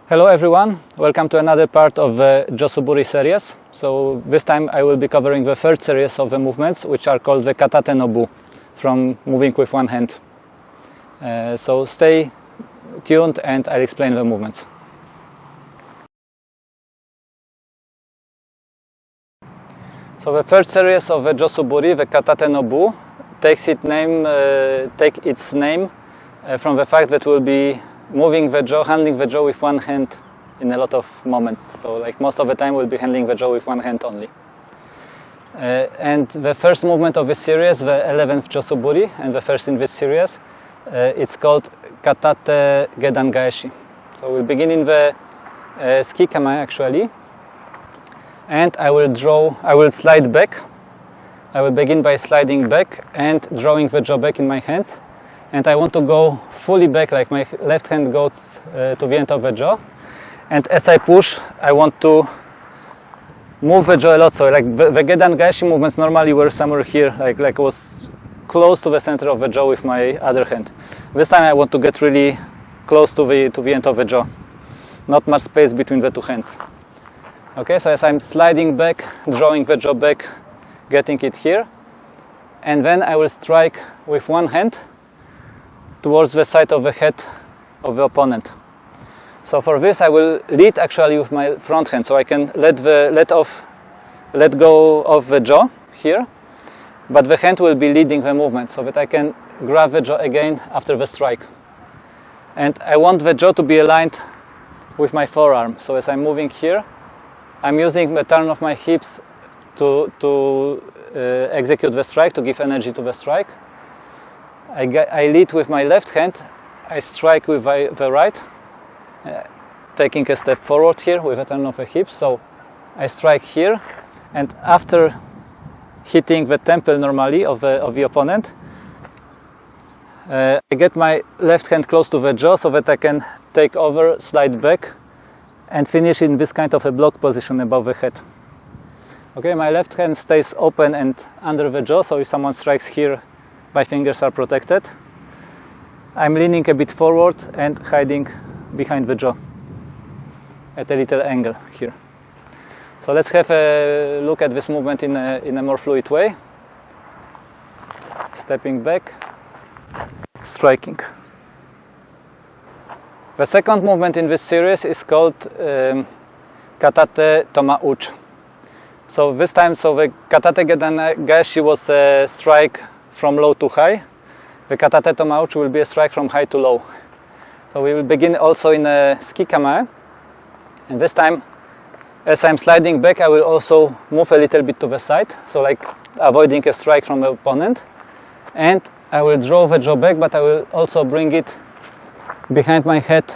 Hello everyone, welcome to another part of the Suburi series. So this time I will be covering the third series of the movements, which are called the Katate no Bu, from moving with one hand. So stay tuned and I'll explain the movements. So the third series of the Suburi, the Katate no Bu, takes its name from the fact that we'll be moving the jaw, handling the jaw with one hand in a lot of moments. So like most of the time we'll be handling the jaw with one hand only. And the first movement of this series, the 11th Suburi, and the first in this series, it's called Katate gedan-gaeshi. So we'll begin in the ski kama actually, and I will slide back. I will begin by sliding back and drawing the jaw back in my hands. And I want to go fully back, like my left hand goes to the end of the jaw. And as I push, I want to move the jaw a lot. So like the gedan-gaeshi movements normally were somewhere here, like I was close to the center of the jaw with my other hand. This time I want to get really close to the end of the jaw. Not much space between the two hands. Okay, so as I'm sliding back, drawing the jaw back, getting it here. And then I will strike with one hand towards the side of the head of the opponent. So for this I will lead actually with my front hand, so I can let go of the jaw here, but the hand will be leading the movement so that I can grab the jaw again after the strike. And I want the jaw to be aligned with my forearm. So as I'm moving here, I'm using the turn of my hips to execute the strike, to give energy to the strike. I lead with my left hand, I strike with the right, taking a step forward here with a turn of the hips. So I strike here, and after hitting the temple normally of the opponent, I get my left hand close to the jaw so that I can take over, slide back, and finish in this kind of a block position above the head. Okay, my left hand stays open and under the jaw, so if someone strikes here, my fingers are protected. I'm leaning a bit forward and hiding behind the jaw at a little angle here. So let's have a look at this movement in a more fluid way. Stepping back, striking. The second movement in this series is called Katate toma-uchi. So this time, the Katate gedan-gaeshi was a strike from low to high. The Katate toma-uchi will be a strike from high to low. So we will begin also in a ski kama, and this time, as I'm sliding back, I will also move a little bit to the side, so like avoiding a strike from the opponent, and I will draw the jaw back, but I will also bring it behind my head,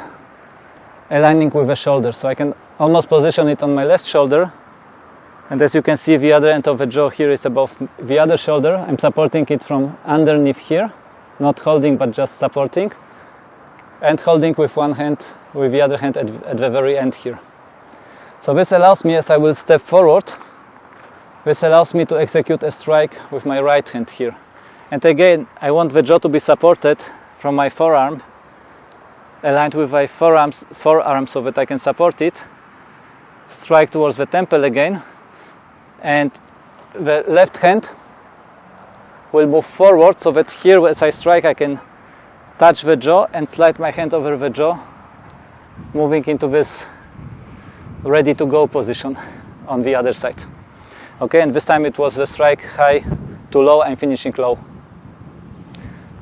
aligning with the shoulder, so I can almost position it on my left shoulder. And as you can see, the other end of the jaw here is above the other shoulder. I'm supporting it from underneath here, not holding but just supporting, and holding with one hand, with the other hand at the very end here. So this allows me, as I will step forward, this allows me to execute a strike with my right hand here. And again, I want the jaw to be supported from my forearm, aligned with my forearm so that I can support it, strike towards the temple again, and the left hand will move forward so that here as I strike I can touch the jaw and slide my hand over the jaw, moving into this ready to go position on the other side. Okay, and this time it was the strike high to low, I'm finishing low.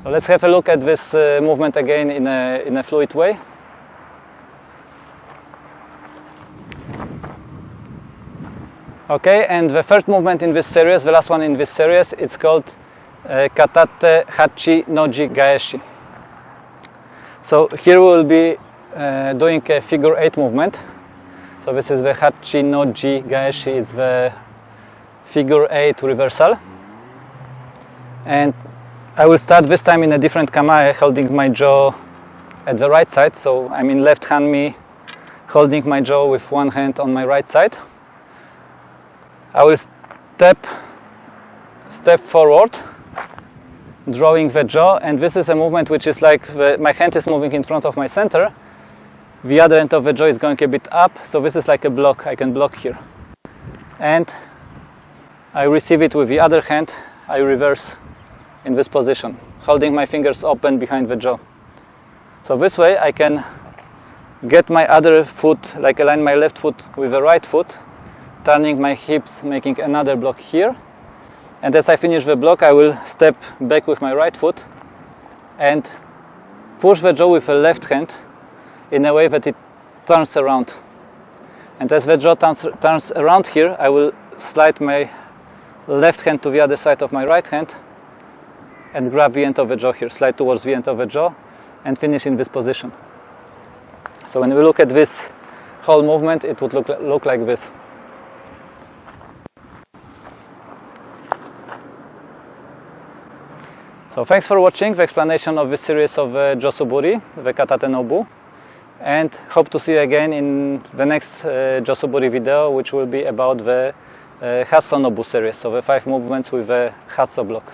So let's have a look at this movement again in a fluid way. Okay, and the third movement in this series, the last one in this series, it's called Katate hachi-no-ji gaeshi. So here we will be doing a figure 8 movement. So this is the hachi-no-ji gaeshi, it's the figure 8 reversal. And I will start this time in a different kama, holding my jaw at the right side. So I'm in left hand me, holding my jaw with one hand on my right side. I will step forward, drawing the jaw, and this is a movement which is like my hand is moving in front of my center, The other end of the jaw is going a bit up, so this is like a block. I can block here. And I receive it with the other hand. I reverse in this position, holding my fingers open behind the jaw. So this way I can get my other foot, like align my left foot with the right foot, turning my hips, making another block here. And as I finish the block, I will step back with my right foot and push the jaw with the left hand in a way that it turns around. And as the jaw turns around here, I will slide my left hand to the other side of my right hand and grab the end of the jaw here, slide towards the end of the jaw and finish in this position. So when we look at this whole movement, it would look like this. So thanks for watching the explanation of this series of Suburi, the Katate no Bu, and hope to see you again in the next Suburi video, which will be about the Hasso no Bu series, so the 5 movements with the Hasso block.